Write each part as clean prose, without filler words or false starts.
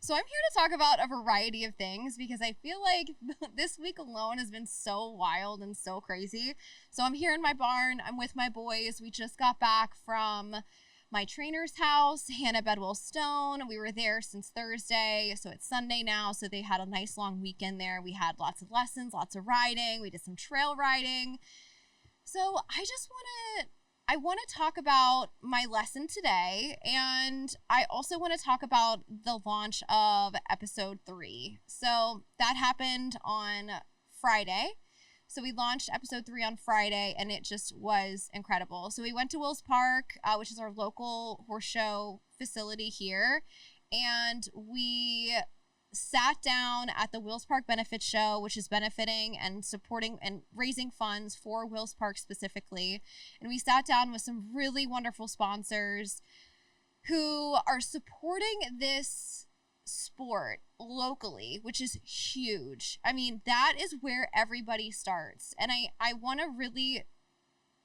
So I'm here to talk about a variety of things because I feel like this week alone has been so wild and so crazy. So I'm here in my barn. I'm with my boys. We just got back from my trainer's house, Hannah Bedwell Stone. We were there since Thursday, so it's Sunday now. So they had a nice long weekend there. We had lots of lessons, lots of riding. We did some trail riding. So I want to talk about my lesson today, and I also want to talk about the launch of episode 3. So that happened on Friday. So we launched episode 3 on Friday, and it just was incredible. So we went to Wills Park, which is our local horse show facility here, and we sat down at the Wills Park Benefit Show, which is benefiting and supporting and raising funds for Wills Park specifically. And we sat down with some really wonderful sponsors who are supporting this sport locally, which is huge. I mean, that is where everybody starts. And I want to really,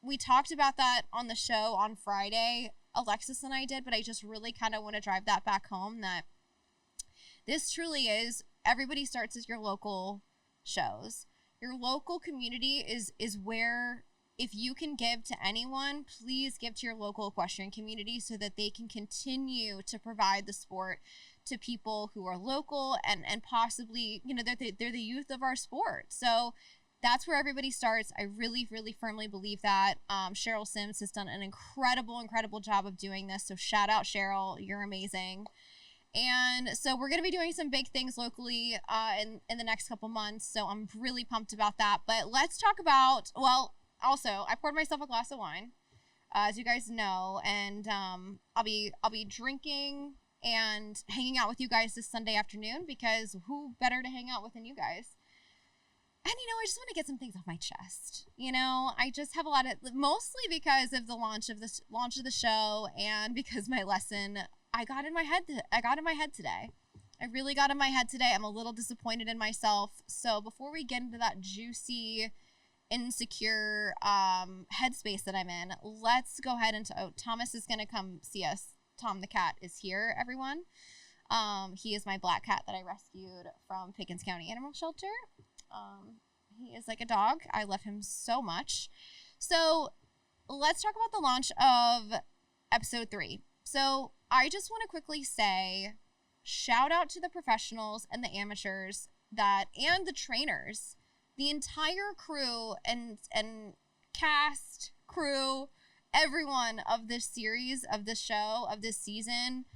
we talked about that on the show on Friday, Alexis and I did, but I just really kind of want to drive that back home, that this truly is, everybody starts as your local shows. Your local community is where, if you can give to anyone, please give to your local equestrian community so that they can continue to provide the sport to people who are local and possibly, you know, they're the youth of our sport. So that's where everybody starts. I really, really firmly believe that. Cheryl Sims has done an incredible job of doing this. So shout out, Cheryl. You're amazing. And so we're going to be doing some big things locally in the next couple months. So I'm really pumped about that. But let's talk about, well, also, I poured myself a glass of wine, as you guys know, and I'll be drinking and hanging out with you guys this Sunday afternoon, because who better to hang out with than you guys? And, you know, I just want to get some things off my chest. You know, I just have a lot of, mostly because of the launch of the show, and because my lesson, I got in my head today. I really got in my head today. I'm a little disappointed in myself. So before we get into that juicy, insecure headspace that I'm in, let's go ahead and Thomas is going to come see us. Tom the cat is here, everyone. He is my black cat that I rescued from Pickens County Animal Shelter. He is like a dog. I love him so much. So let's talk about the launch of episode 3. So I just want to quickly say, shout out to the professionals and the amateurs and the trainers, the entire crew and cast, crew, everyone of this series, of this show, of this season.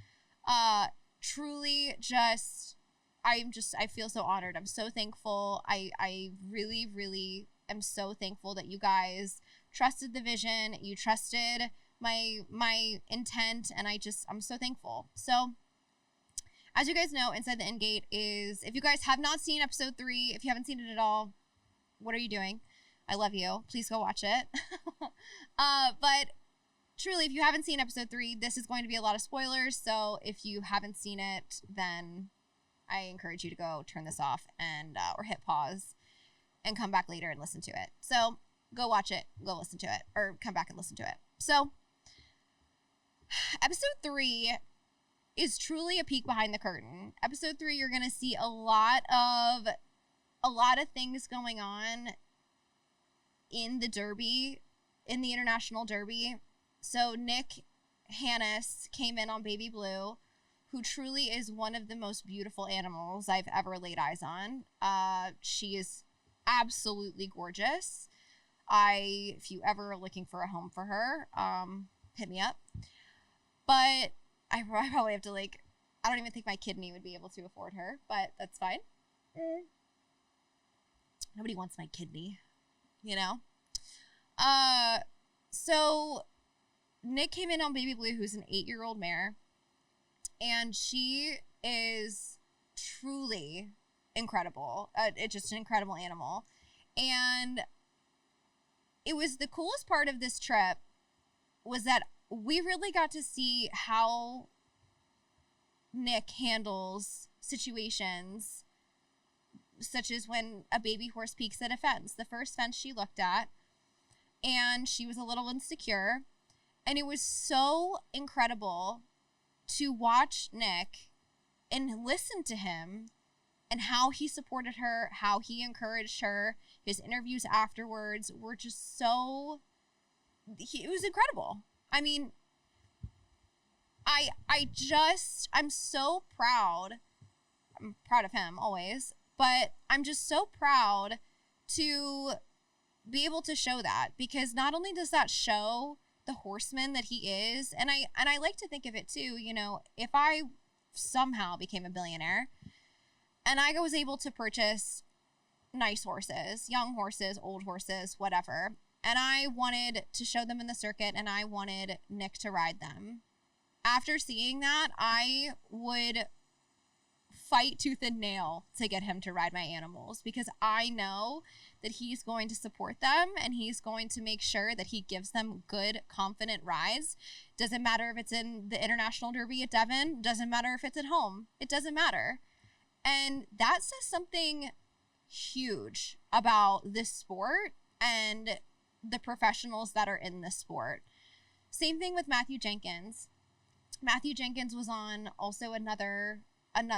Truly just, I feel so honored. I'm so thankful. I really, really am so thankful that you guys trusted the vision. You trusted my intent, and I'm so thankful. So as you guys know, Inside the Ingate is, if you guys have not seen episode 3, if you haven't seen it at all, what are you doing? I love you. Please go watch it. But truly, if you haven't seen episode 3, this is going to be a lot of spoilers. So if you haven't seen it, then I encourage you to go turn this off and or hit pause and come back later and listen to it. So go watch it, go listen to it, or come back and listen to it. So episode 3 is truly a peek behind the curtain. Episode 3, you're going to see a lot of things going on in the Derby, in the International Derby. So Nick Hannes came in on Baby Blue, who truly is one of the most beautiful animals I've ever laid eyes on. She is absolutely gorgeous. If you ever are looking for a home for her, hit me up. But I probably have to, I don't even think my kidney would be able to afford her, but that's fine. Nobody wants my kidney, you know? So Nick came in on Baby Blue, who's an 8-year-old mare, and she is truly incredible. It's just an incredible animal. And it was the coolest part of this trip was that we really got to see how Nick handles situations such as when a baby horse peeks at a fence. The first fence she looked at, and she was a little insecure. And it was so incredible to watch Nick and listened to him and how he supported her, how he encouraged her. His interviews afterwards were just so, it was incredible. I mean, I'm so proud. I'm proud of him always, but I'm just so proud to be able to show that, because not only does that show the horseman that he is, and I like to think of it too, you know, if I somehow became a billionaire and I was able to purchase nice horses, young horses, old horses, whatever, and I wanted to show them in the circuit and I wanted Nick to ride them. After seeing that, I would fight tooth and nail to get him to ride my animals, because I know that he's going to support them and he's going to make sure that he gives them good, confident rides. Doesn't matter if it's in the International Derby at Devon, doesn't matter if it's at home, it doesn't matter. And that says something huge about this sport and the professionals that are in this sport. Same thing with Matthew Jenkins. Matthew Jenkins was on also another,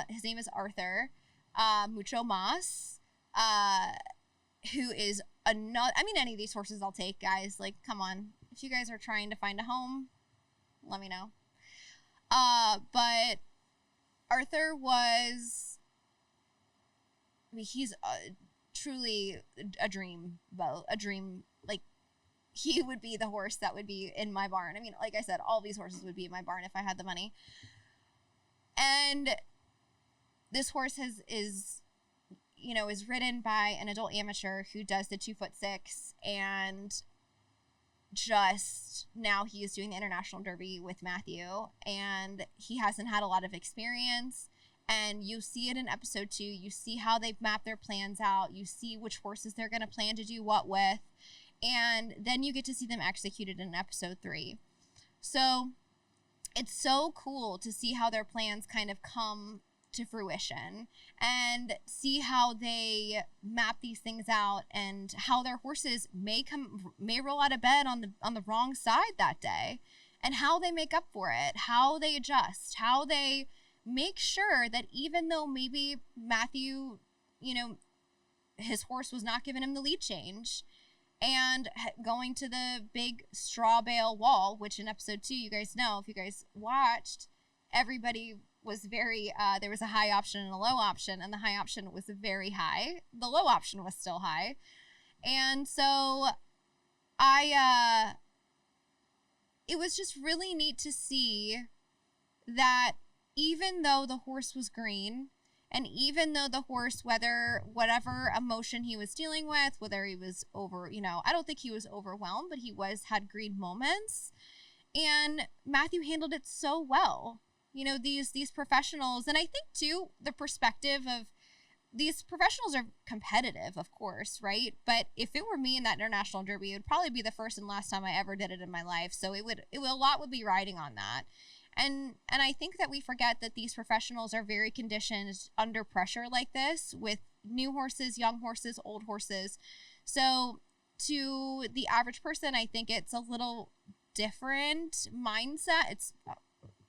his name is Arthur, Mucho Mas, who is another, I mean, any of these horses I'll take, guys. Like, come on. If you guys are trying to find a home, let me know. But Arthur was, I mean, he's truly a dream, like, he would be the horse that would be in my barn. I mean, like I said, all these horses would be in my barn if I had the money. And this horse is ridden by an adult amateur who does the 2'6", and just now he is doing the International Derby with Matthew, and he hasn't had a lot of experience. And you see it in episode 2. You see how they've mapped their plans out. You see which horses they're going to plan to do what with. And then you get to see them executed in episode 3. So it's so cool to see how their plans kind of come to fruition and see how they map these things out and how their horses may roll out of bed on the wrong side that day, and how they make up for it, how they adjust, how they make sure that even though maybe Matthew, his horse was not giving him the lead change and going to the big straw bale wall, which in episode 2, you guys know, if you guys watched, everybody was very, there was a high option and a low option, and the high option was very high. The low option was still high. And so it was just really neat to see that even though the horse was green, and even though the horse, whatever emotion he was dealing with, whether he was I don't think he was overwhelmed, but he had green moments, and Matthew handled it so well. These professionals, and I think too, the perspective of these professionals are competitive, of course, right? But if it were me in that International Derby, it would probably be the first and last time I ever did it in my life. So a lot would be riding on that. And I think that we forget that these professionals are very conditioned under pressure like this, with new horses, young horses, old horses. So to the average person, I think it's a little different mindset.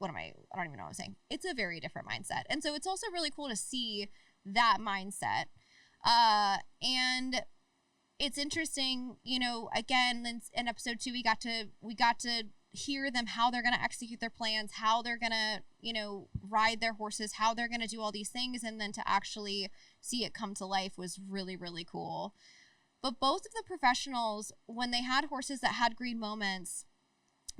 I don't even know what I'm saying. It's a very different mindset. And so it's also really cool to see that mindset. And it's interesting, again, in episode 2, we got to hear them, how they're going to execute their plans, how they're going to, ride their horses, how they're going to do all these things. And then to actually see it come to life was really, really cool. But both of the professionals, when they had horses that had green moments,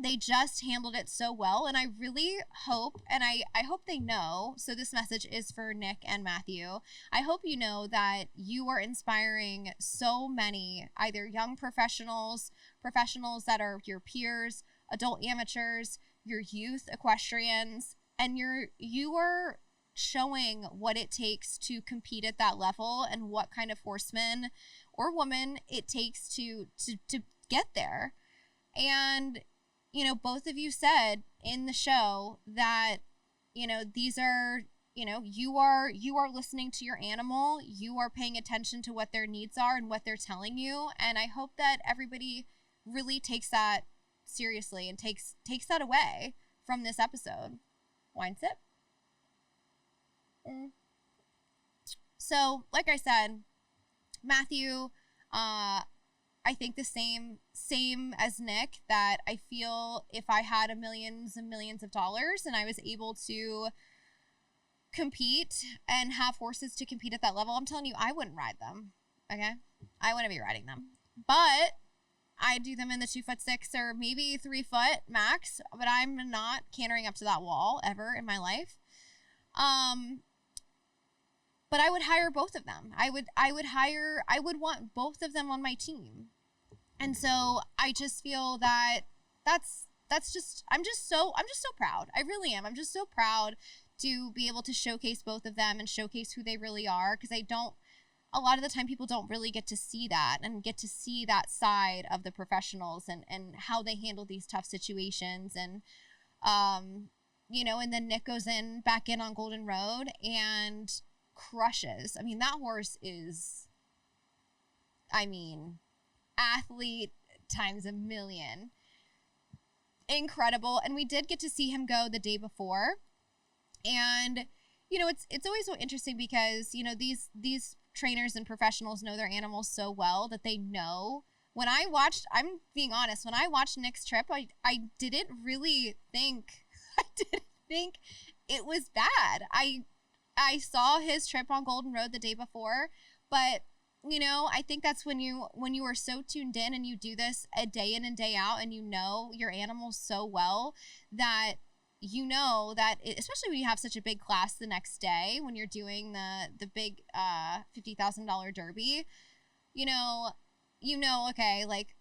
they just handled it so well. And I really hope, and I hope they know, so this message is for Nick and Matthew. I hope you know that you are inspiring so many, either young professionals that are your peers, adult amateurs, your youth equestrians, and you are showing what it takes to compete at that level and what kind of horseman or woman it takes to get there. And both of you said in the show that, these are, you are listening to your animal, you are paying attention to what their needs are and what they're telling you. And I hope that everybody really takes that seriously and takes that away from this episode. Wine sip. So, like I said, Matthew, I think the same as Nick, that I feel if I had millions and millions of dollars and I was able to compete and have horses to compete at that level, I'm telling you, I wouldn't ride them. Okay? I wouldn't be riding them. But I do them in the 2'6" or maybe 3 foot max, but I'm not cantering up to that wall ever in my life. But I would hire both of them. I would want both of them on my team. And so I just feel that that's just, I'm just so proud. I really am. I'm just so proud to be able to showcase both of them and showcase who they really are. Cause a lot of the time people don't really get to see that and get to see that side of the professionals and how they handle these tough situations. And, you know, and then Nick goes back in on Golden Road and crushes. I mean, that horse is, athlete times a million. Incredible. And we did get to see him go the day before. And, you know, it's always so interesting because, you know, these trainers and professionals know their animals so well that they know. I'm being honest, when I watched Nick's trip, I didn't think it was bad. I saw his trip on Golden Road the day before, but you know, I think that's when you are so tuned in and you do this a day in and day out and you know your animals so well that you know that especially when you have such a big class the next day when you're doing the big $50,000 derby, you know, okay, like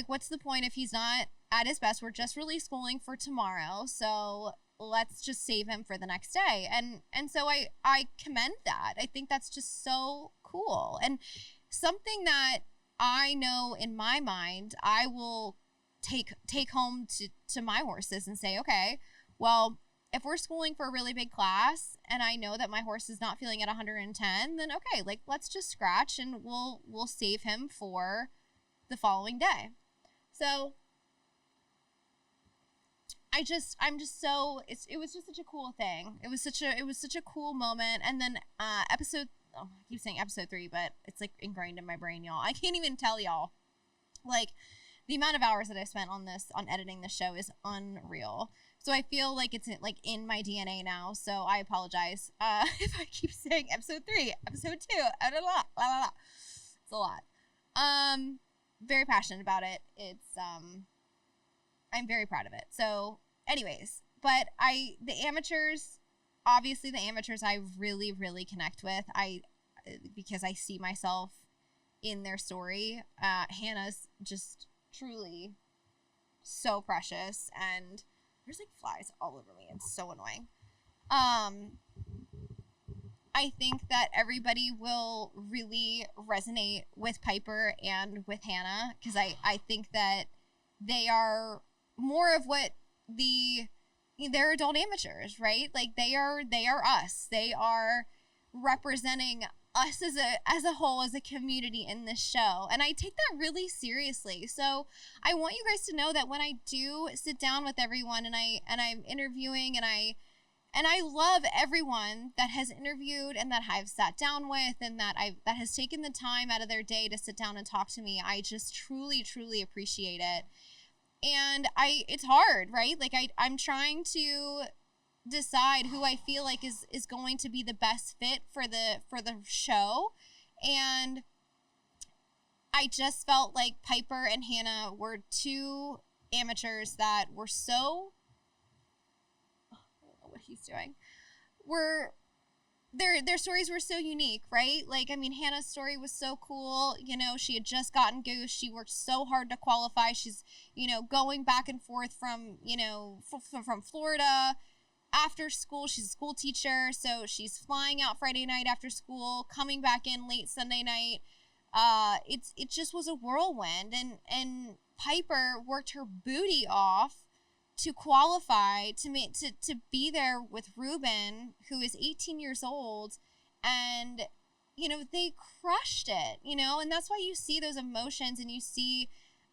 what's the point if he's not at his best? We're just really schooling for tomorrow, so let's just save him for the next day. And so I commend that. I think that's just so cool. And something that I know in my mind, I will take home to my horses and say, okay, well, if we're schooling for a really big class and I know that my horse is not feeling at 110, then okay, like let's just scratch and we'll save him for the following day. So it was just such a cool thing. It was such a cool moment. And then I keep saying episode 3, but it's like ingrained in my brain, y'all. I can't even tell y'all, like, the amount of hours that I spent on editing this show is unreal. So I feel like it's in my DNA now. So I apologize if I keep saying episode 3, episode 2, blah, blah, blah. It's a lot. Very passionate about it. It's I'm very proud of it. So anyways, but the amateurs I really, really connect with. Because I see myself in their story. Hannah's just truly so precious, and there's like flies all over me. It's so annoying. I think that everybody will really resonate with Piper and with Hannah because I think that they are more of what they're adult amateurs, right? Like they are us. They are representing us as a whole, as a community in this show. And I take that really seriously. So I want you guys to know that when I do sit down with everyone and I'm interviewing and I love everyone that has interviewed and that I've sat down with and that has taken the time out of their day to sit down and talk to me. I just truly, truly appreciate it. And it's hard, right? Like I'm trying to decide who I feel like is going to be the best fit for the show. And I just felt like Piper and Hannah were two amateurs that were so, I don't know what he's doing, their stories were so unique, right? Like, I mean, Hannah's story was so cool. You know, she had just gotten Goose. She worked so hard to qualify. She's, you know, going back and forth from, you know, from Florida after school. She's a school teacher, so she's flying out Friday night after school, coming back in late Sunday night. It just was a whirlwind, and Piper worked her booty off to qualify to be there with Ruben, who is 18 years old, and you know they crushed it, you know, and that's why you see those emotions and you see,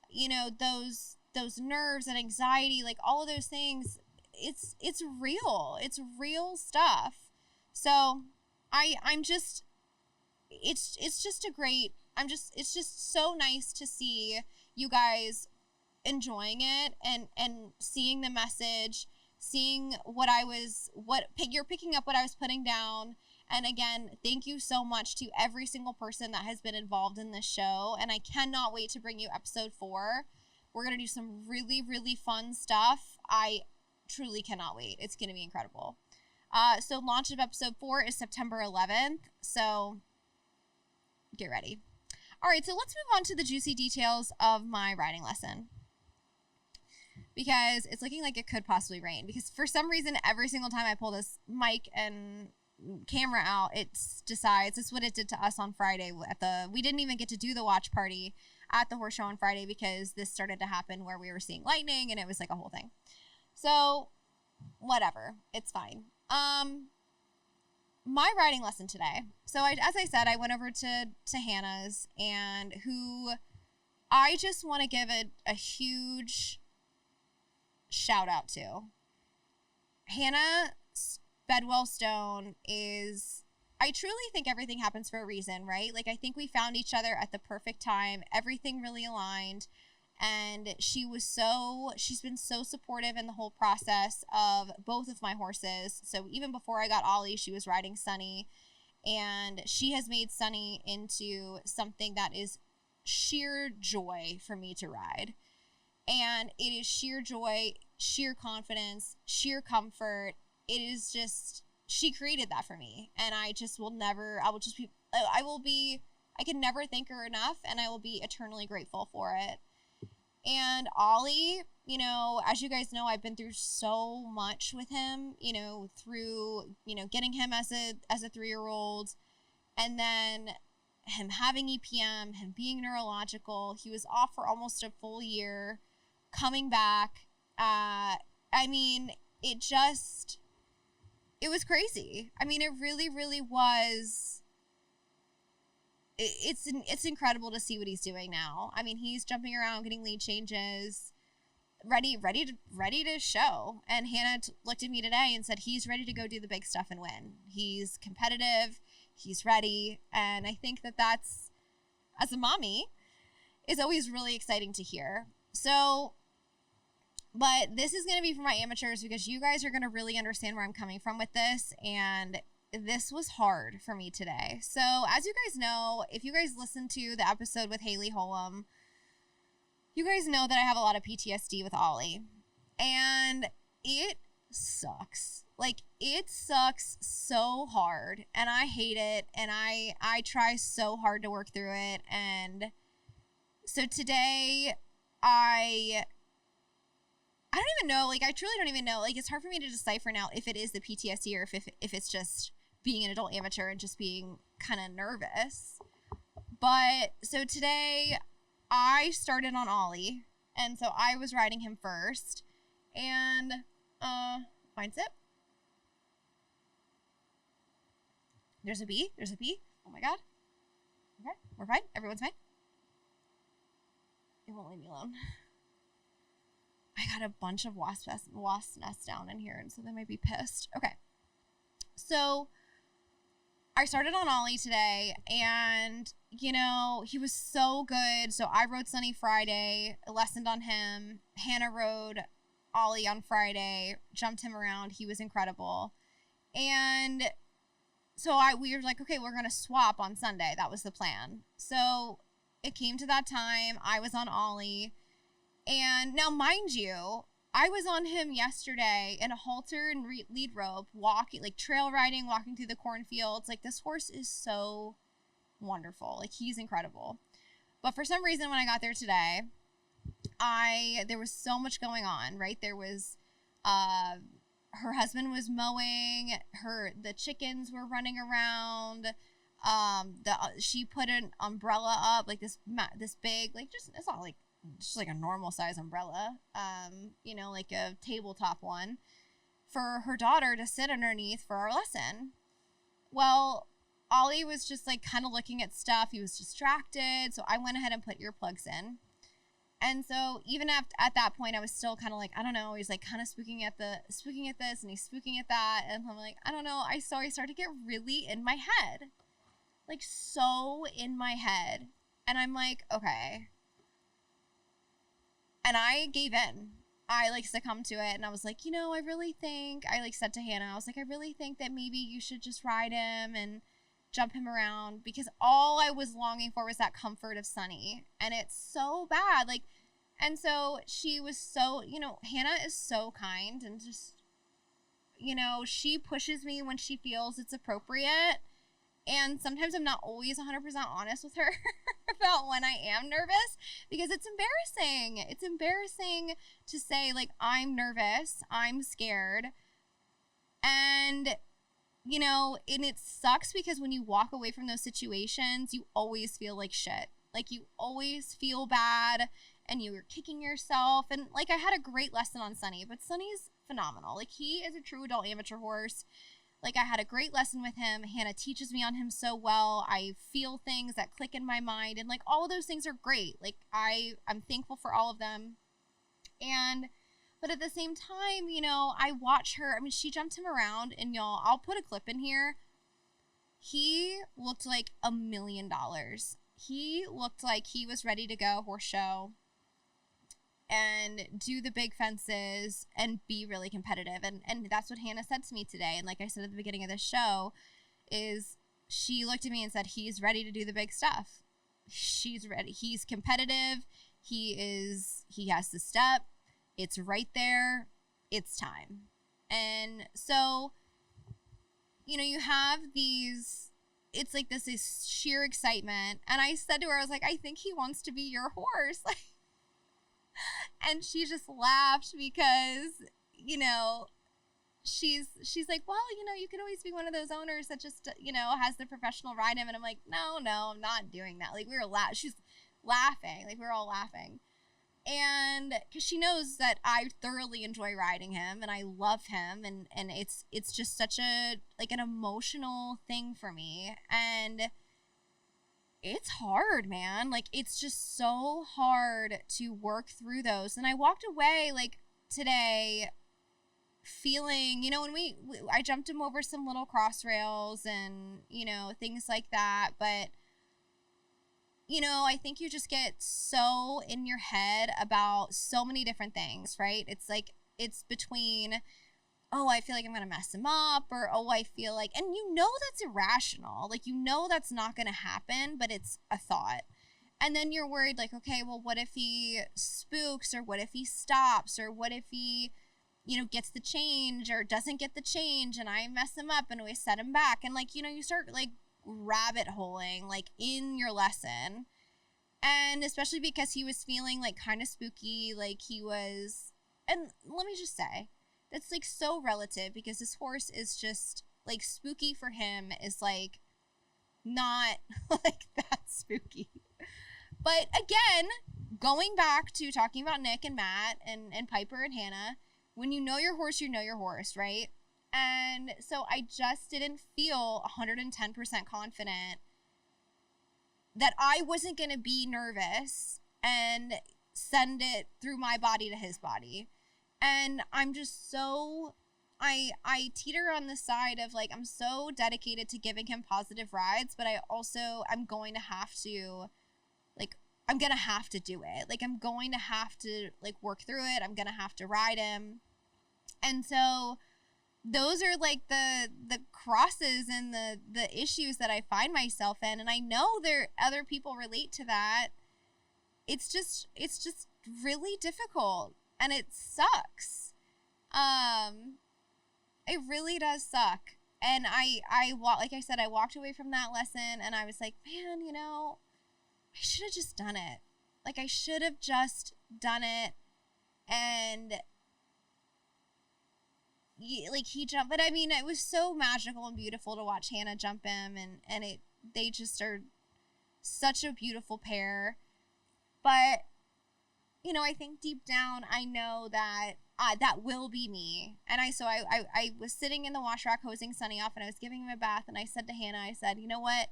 you know, those nerves and anxiety, like all of those things. It's real stuff. So I'm just, it's just a great, it's just so nice to see you guys enjoying it and seeing the message, seeing what you're picking up what I was putting down. And again, thank you so much to every single person that has been involved in this show. And I cannot wait to bring you episode 4. We're going to do some really, really fun stuff. I truly cannot wait. It's going to be incredible. So launch of episode 4 is September 11th. So get ready. All right, so let's move on to the juicy details of my riding lesson, because it's looking like it could possibly rain, because for some reason, every single time I pull this mic and camera out, it decides. It's what it did to us on Friday we didn't even get to do the watch party at the horse show on Friday, because this started to happen where we were seeing lightning, and it was like a whole thing. So whatever, it's fine. My riding lesson today. So as I said, I went over to Hannah's, and who I just want to give a huge shout out to. Hannah Bedwell Stone is, I truly think everything happens for a reason, right? Like, I think we found each other at the perfect time. Everything really aligned. And she's been so supportive in the whole process of both of my horses. So even before I got Ollie, she was riding Sunny, and she has made Sunny into something that is sheer joy for me to ride. And it is sheer joy, sheer confidence, sheer comfort. It is just, she created that for me. And I can never thank her enough, and I will be eternally grateful for it. And Ollie, you know, as you guys know, I've been through so much with him, you know, through, you know, getting him as a 3-year-old, and then him having EPM, him being neurological. He was off for almost a full year, coming back. I mean, it was crazy. I mean, it really, really was. It's incredible to see what he's doing now. I mean, he's jumping around, getting lead changes, ready to show. And Hannah looked at me today and said he's ready to go do the big stuff and win. He's competitive, he's ready, and I think that's, as a mommy, is always really exciting to hear. So, but this is going to be for my amateurs, because you guys are going to really understand where I'm coming from with this, and this was hard for me today. So as you guys know, if you guys listened to the episode with Haley Holm, you guys know that I have a lot of PTSD with Ollie, and it sucks. Like, it sucks so hard, and I hate it, and I try so hard to work through it. And so today I don't even know, like, I truly don't even know. Like, it's hard for me to decipher now if it is the PTSD or if it's just being an adult amateur and just being kind of nervous. But so today I started on Ollie, and so I was riding him first, and mindset. There's a bee. Oh my god. Okay, we're fine. Everyone's fine. It won't leave me alone. I got a bunch of wasp nests down in here, and so they might be pissed. Okay. So I started on Ollie today, and, you know, he was so good. So I rode Sunny Friday, lessoned on him. Hannah rode Ollie on Friday, jumped him around. He was incredible. And so we were like, okay, we're going to swap on Sunday. That was the plan. So it came to that time. I was on Ollie. And now, mind you, I was on him yesterday in a halter and lead rope, walking, like trail riding, walking through the cornfields. Like, this horse is so wonderful. Like, he's incredible. But for some reason, when I got there today, there was so much going on, right? There was, her husband was mowing, the chickens were running around. She put an umbrella up, like this big, like, it's not like, just like a normal size umbrella, you know, like a tabletop one, for her daughter to sit underneath for our lesson. Well, Ollie was just like kind of looking at stuff. He was distracted. So I went ahead and put earplugs in. And so even at that point, I was still kind of like, I don't know. He's like kind of spooking at this and he's spooking at that. And I'm like, I don't know. I started to get really in my head, like so in my head. And I'm like, okay. And I gave in. I like succumbed to it. And I was like, I really think, I like said to Hannah, I was like, I really think that maybe you should just ride him and jump him around, because all I was longing for was that comfort of Sunny. And it's so bad. Like, and so she was so, Hannah is so kind and just, she pushes me when she feels it's appropriate. And sometimes I'm not always 100% honest with her about when I am nervous, because it's embarrassing. It's embarrassing to say, like, I'm nervous, I'm scared. And, and it sucks because when you walk away from those situations, you always feel like shit. Like, you always feel bad and you're kicking yourself. And, like, I had a great lesson on Sunny, but Sunny's phenomenal. Like, he is a true adult amateur horse. Like, I had a great lesson with him. Hannah teaches me on him so well. I feel things that click in my mind. And, like, all of those things are great. Like, I'm thankful for all of them. But at the same time, I watch her. I mean, she jumped him around. And, y'all, I'll put a clip in here. He looked like $1 million. He looked like he was ready to go horse show and do the big fences and be really competitive. And that's what Hannah said to me today. And like I said at the beginning of the show, is she looked at me and said, he's ready to do the big stuff. She's ready. He's competitive. He has the step. It's right there. It's time. And so, you have these, it's like this is sheer excitement. And I said to her, I was like, I think he wants to be your horse. Like, and she just laughed because, she's like, well, you could always be one of those owners that just, has the professional ride him. And I'm like, no, I'm not doing that. Like, we were she's laughing. Like, we were all laughing. And because she knows that I thoroughly enjoy riding him and I love him. And it's just such an emotional thing for me. And it's hard, man. Like, it's just so hard to work through those. And I walked away, like, today feeling, when I jumped him over some little cross rails and, things like that. But, I think you just get so in your head about so many different things, right? It's like, it's between, oh, I feel like I'm going to mess him up, or, oh, I feel like, and that's irrational. Like, that's not going to happen, but it's a thought. And then you're worried, like, okay, well, what if he spooks, or what if he stops, or what if he, gets the change or doesn't get the change and I mess him up and we set him back. And like, you start like rabbit holing, like in your lesson. And especially because he was feeling like kind of spooky, like he was, and let me just say, that's like so relative, because this horse is just like spooky for him is like not like that spooky. But again, going back to talking about Nick and Matt and Piper and Hannah, when you know your horse, right? And so I just didn't feel 110% confident that I wasn't going to be nervous and send it through my body to his body. And I'm just so, I teeter on the side of like, I'm so dedicated to giving him positive rides, but I'm going to have to, like, I'm going to have to do it. Like, I'm going to have to, like, work through it. I'm going to have to ride him. And so those are, like, the crosses and the issues that I find myself in. And I know other people relate to that. It's just really difficult. And it sucks. It really does suck. And like I said, I walked away from that lesson and I was like, man, I should have just done it. Like, I should have just done it. And he jumped, but I mean, it was so magical and beautiful to watch Hannah jump him, and they just are such a beautiful pair. But, I think deep down, I know that that will be me. And I was sitting in the wash rack hosing Sunny off, and I was giving him a bath, and I said to Hannah, I said, you know what?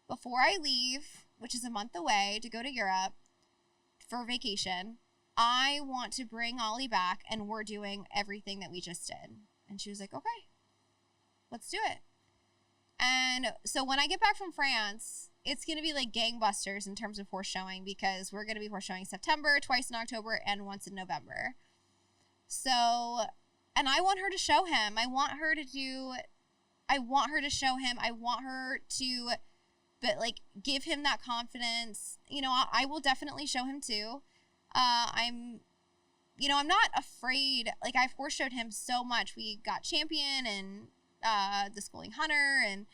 Before I leave, which is a month away to go to Europe, for vacation. I want to bring Ollie back, and we're doing everything that we just did. And she was like, okay, let's do it. And so when I get back from France, it's going to be like gangbusters in terms of horse showing, because we're going to be horse showing September, twice in October, and once in November. So, and I want her to show him. I want her to show him. I want her to, but like, give him that confidence. You know, I will definitely show him too. I'm not afraid. Like, I've horse showed him so much. We got champion and the schooling hunter, and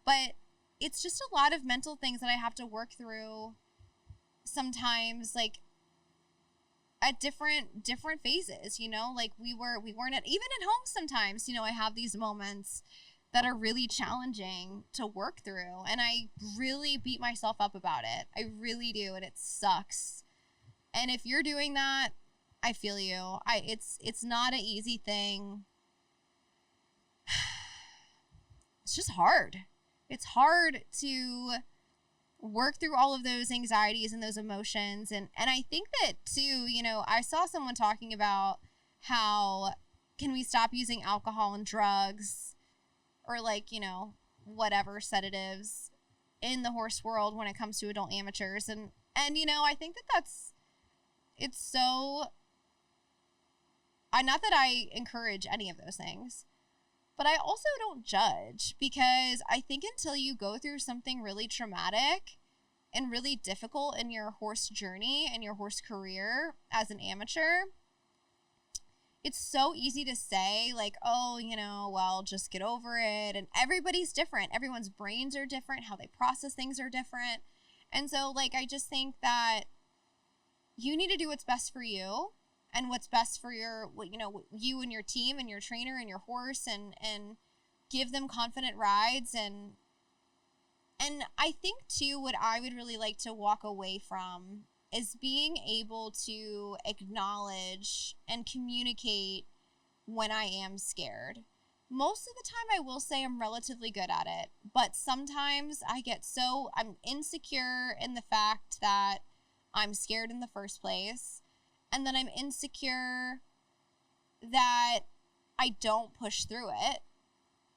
but it's just a lot of mental things that I have to work through sometimes, like at different phases, like we weren't even at home sometimes. I have these moments that are really challenging to work through, and I really beat myself up about it. I really do, and it sucks. And if you're doing that, I feel you. It's not an easy thing. It's just hard. It's hard to work through all of those anxieties and those emotions. And I think that too, I saw someone talking about how can we stop using alcohol and drugs, or like, whatever sedatives in the horse world when it comes to adult amateurs. And I think it's so, not that I encourage any of those things, but I also don't judge, because I think until you go through something really traumatic and really difficult in your horse journey and your horse career as an amateur, it's so easy to say like, oh, well, just get over it. And everybody's different. Everyone's brains are different. How they process things are different. And so like, I just think that you need to do what's best for you, and what's best for your, you and your team and your trainer and your horse, and give them confident rides. And I think too, what I would really like to walk away from is being able to acknowledge and communicate when I am scared. Most of the time I will say I'm relatively good at it, but sometimes I'm insecure in the fact that I'm scared in the first place. And then I'm insecure that I don't push through it.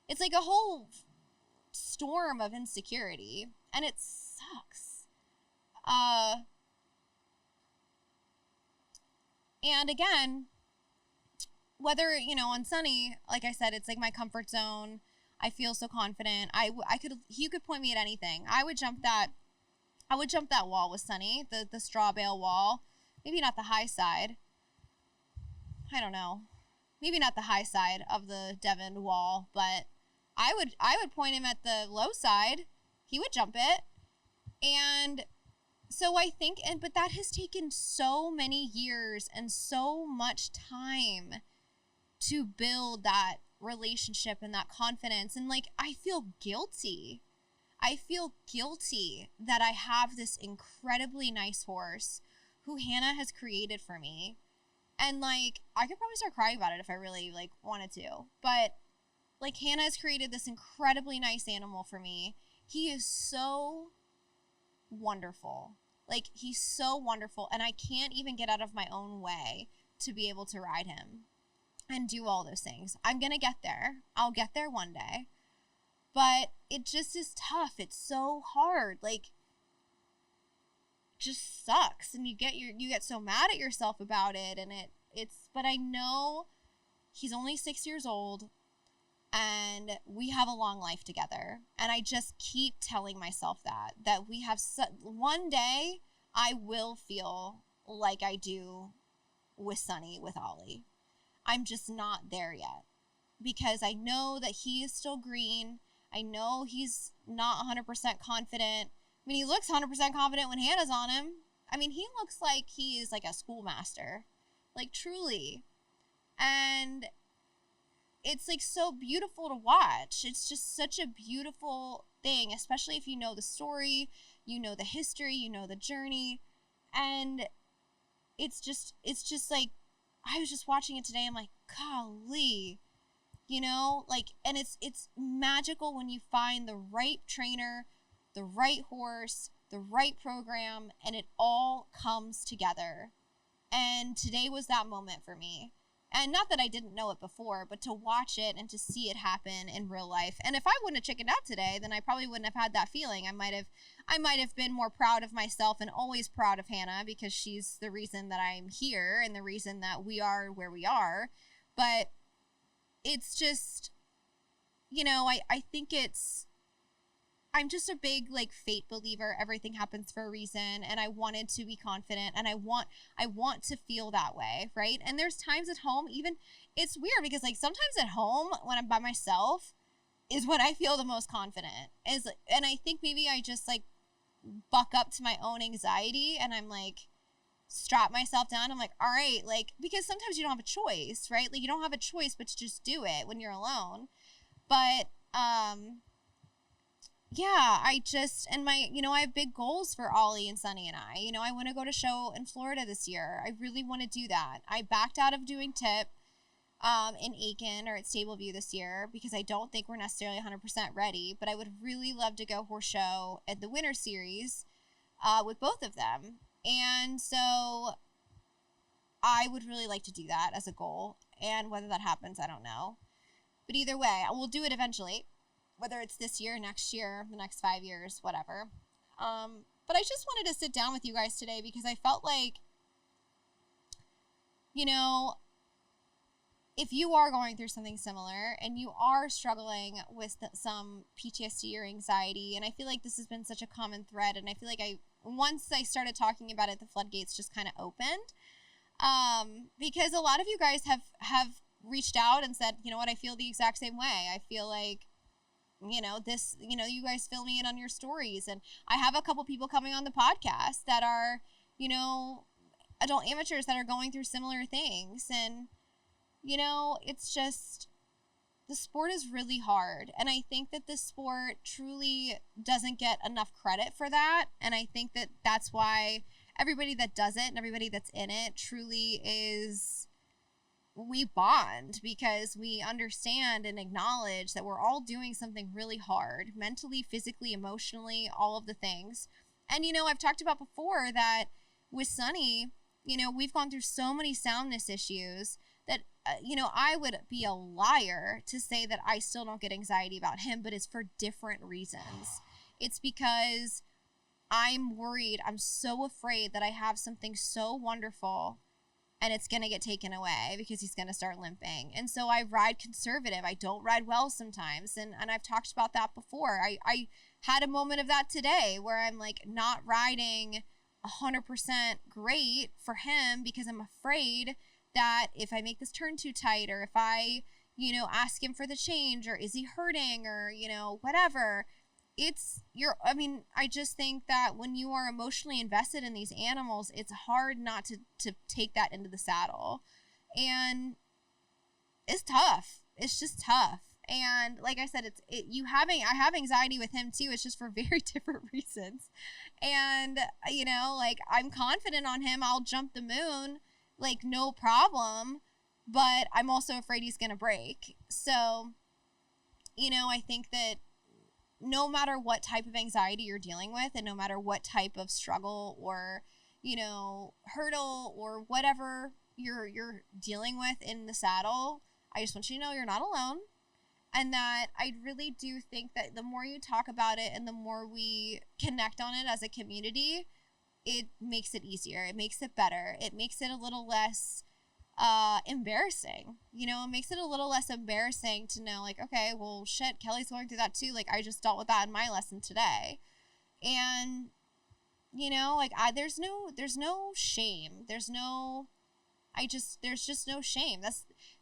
It's like a whole storm of insecurity, and it sucks. And again, whether, on Sunny, like I said, it's like my comfort zone. I feel so confident. You could point me at anything. I would jump that wall with Sunny, the straw bale wall. Maybe not the high side. I don't know. Maybe not the high side of the Devon wall, but I would point him at the low side. He would jump it. And so I think, but that has taken so many years and so much time to build that relationship and that confidence. And like, I feel guilty. I feel guilty that I have this incredibly nice horse who Hannah has created for me. And like, I could probably start crying about it if I really like wanted to, but like, Hannah has created this incredibly nice animal for me. He is so wonderful. Like, he's so wonderful, and I can't even get out of my own way to be able to ride him and do all those things. I'm gonna get there. I'll get there one day, but it just is tough. It's so hard. Like, just sucks, and you get so mad at yourself about it, and but I know he's only 6 years old, and we have a long life together, and I just keep telling myself that we have one day I will feel like I do with Sunny, with Ollie. I'm just not there yet, because I know that he is still green. I know he's not 100% confident. I mean, he looks 100% confident when Hannah's on him. I mean, he looks like he is like a schoolmaster, like truly. And it's like so beautiful to watch. It's just such a beautiful thing, especially if you know the story, you know the history, you know the journey. And it's just like, I was just watching it today. I'm like, golly, like, and it's magical when you find the right trainer, the right horse, the right program, and it all comes together. And today was that moment for me. And not that I didn't know it before, but to watch it and to see it happen in real life. And if I wouldn't have chickened out today, then I probably wouldn't have had that feeling. I might have been more proud of myself, and always proud of Hannah, because she's the reason that I'm here and the reason that we are where we are. But it's just, I think I'm just a big, fate believer. Everything happens for a reason, and I wanted to be confident, and I want to feel that way, right? And there's times at home, even, it's weird because, sometimes at home when I'm by myself is when I feel the most confident. And I think maybe I just, buck up to my own anxiety, and I'm, strap myself down. I'm like, all right, because sometimes you don't have a choice, right? You don't have a choice but to just do it when you're alone. But, yeah, I have big goals for Ollie and Sunny and I. I want to go to a show in Florida this year. I really want to do that. I backed out of doing TIP in Aiken or at Stableview this year because I don't think we're necessarily 100% ready, but I would really love to go horse show at the Winter Series with both of them. And so I would really like to do that as a goal, and whether that happens, I don't know. But either way, we'll do it eventually. Whether it's this year, next year, the next 5 years, whatever. But I just wanted to sit down with you guys today because I felt like, if you are going through something similar and you are struggling with some PTSD or anxiety, and I feel like this has been such a common thread, and I feel like once I started talking about it, the floodgates just kind of opened. Because a lot of you guys have reached out and said, you know what, I feel the exact same way. I feel like, you guys fill me in on your stories. And I have a couple people coming on the podcast that are, adult amateurs that are going through similar things. And, it's just, the sport is really hard. And I think that this sport truly doesn't get enough credit for that. And I think that that's why everybody that does it and everybody that's in it truly is, we bond, because we understand and acknowledge that we're all doing something really hard, mentally, physically, emotionally, all of the things. And, I've talked about before that with Sunny, we've gone through so many soundness issues that, I would be a liar to say that I still don't get anxiety about him, but it's for different reasons. It's because I'm worried. I'm so afraid that I have something so wonderful and it's going to get taken away because he's going to start limping. And so I ride conservative. I don't ride well sometimes. And I've talked about that before. I had a moment of that today where I'm not riding 100% great for him because I'm afraid that if I make this turn too tight, or if I, ask him for the change, or is he hurting, or, whatever. I just think that when you are emotionally invested in these animals, it's hard not to take that into the saddle. And it's tough. It's just tough. And like I said, I have anxiety with him too. It's just for very different reasons. And, I'm confident on him. I'll jump the moon, no problem. But I'm also afraid he's going to break. So, I think that no matter what type of anxiety you're dealing with, and no matter what type of struggle or, hurdle or whatever you're dealing with in the saddle, I just want you to know you're not alone. And that I really do think that the more you talk about it and the more we connect on it as a community, it makes it easier. It makes it better. It makes it a little less embarrassing. It makes it a little less embarrassing to know, okay, well, shit, Kelly's going through that too. I just dealt with that in my lesson today. And, there's no shame. There's just no shame.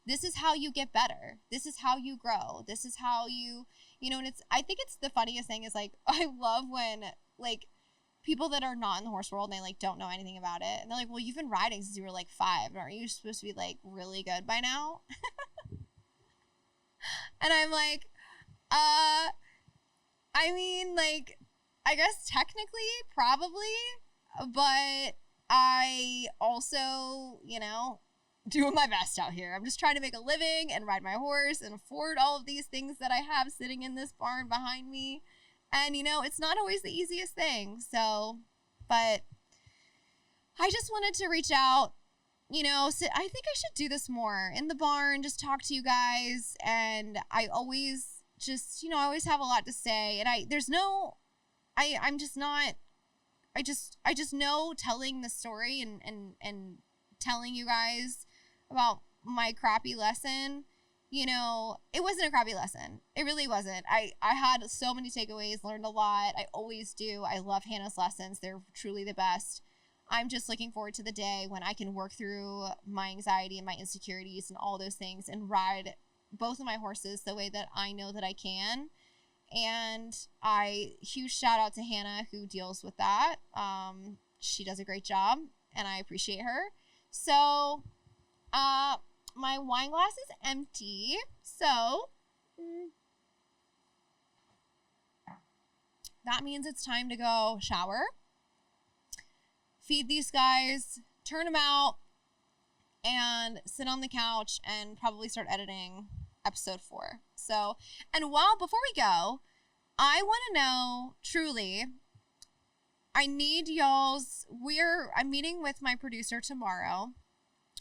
This is how you get better. This is how you grow. This is how you, and I think it's the funniest thing is I love when people that are not in the horse world and they don't know anything about it. And they're like, well, you've been riding since you were 5. Aren't you supposed to be really good by now? And I'm I guess technically probably, but I also, doing my best out here. I'm just trying to make a living and ride my horse and afford all of these things that I have sitting in this barn behind me. And, you know, it's not always the easiest thing. So, but I just wanted to reach out, you know, so I think I should do this more in the barn, just talk to you guys. And I always just, you know, I always have a lot to say. And I'm just not, I just know telling the story and telling you guys about my crappy lesson, you know, it wasn't a crappy lesson. It really wasn't. I had so many takeaways, learned a lot. I always do. I love Hannah's lessons. They're truly the best. I'm just looking forward to the day when I can work through my anxiety and my insecurities and all those things and ride both of my horses the way that I know that I can. And huge shout out to Hannah who deals with that. She does a great job and I appreciate her. So, my wine glass is empty. So, that means it's time to go shower, feed these guys, turn them out, and sit on the couch and probably start editing episode 4. So, and before we go, I want to know, truly, I need I'm meeting with my producer tomorrow,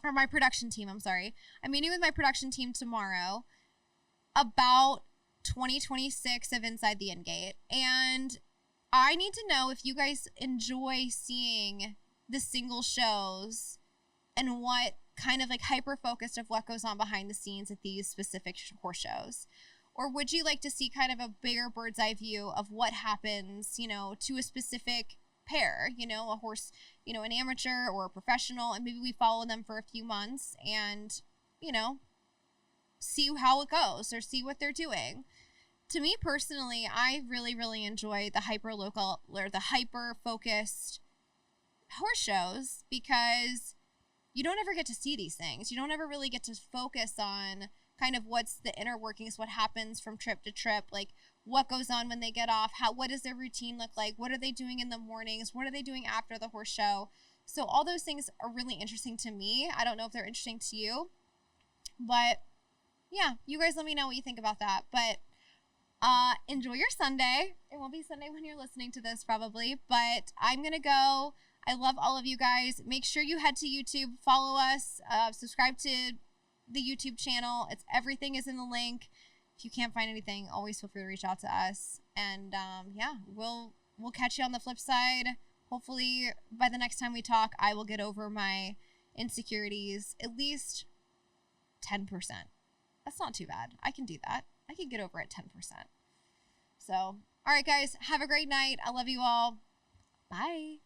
or my production team, I'm sorry. I'm meeting with my production team tomorrow about 2026 of Inside the Ingate. And I need to know if you guys enjoy seeing the single shows and what kind of like hyper-focused of what goes on behind the scenes at these specific horse shows. Or would you like to see kind of a bigger bird's eye view of what happens, you know, to a specific pair, you know, a horse, you know, an amateur or a professional, and maybe we follow them for a few months and, you know, see how it goes or see what they're doing. To me personally, I really, really enjoy the hyper-local or the hyper-focused horse shows because you don't ever get to see these things. You don't ever really get to focus on kind of what's the inner workings, what happens from trip to trip, like what goes on when they get off, what does their routine look like, what are they doing in the mornings, what are they doing after the horse show. So all those things are really interesting to me. I don't know if they're interesting to you, but yeah, you guys let me know what you think about that. But enjoy your Sunday. It won't be Sunday when you're listening to this probably, but I'm gonna go. I love all of you guys. Make sure you head to YouTube, follow us, subscribe to the YouTube channel. Everything is in the link. If you can't find anything, always feel free to reach out to us. And yeah, we'll catch you on the flip side. Hopefully by the next time we talk, I will get over my insecurities at least 10%. That's not too bad. I can do that. I can get over it 10%. So, all right, guys, have a great night. I love you all. Bye.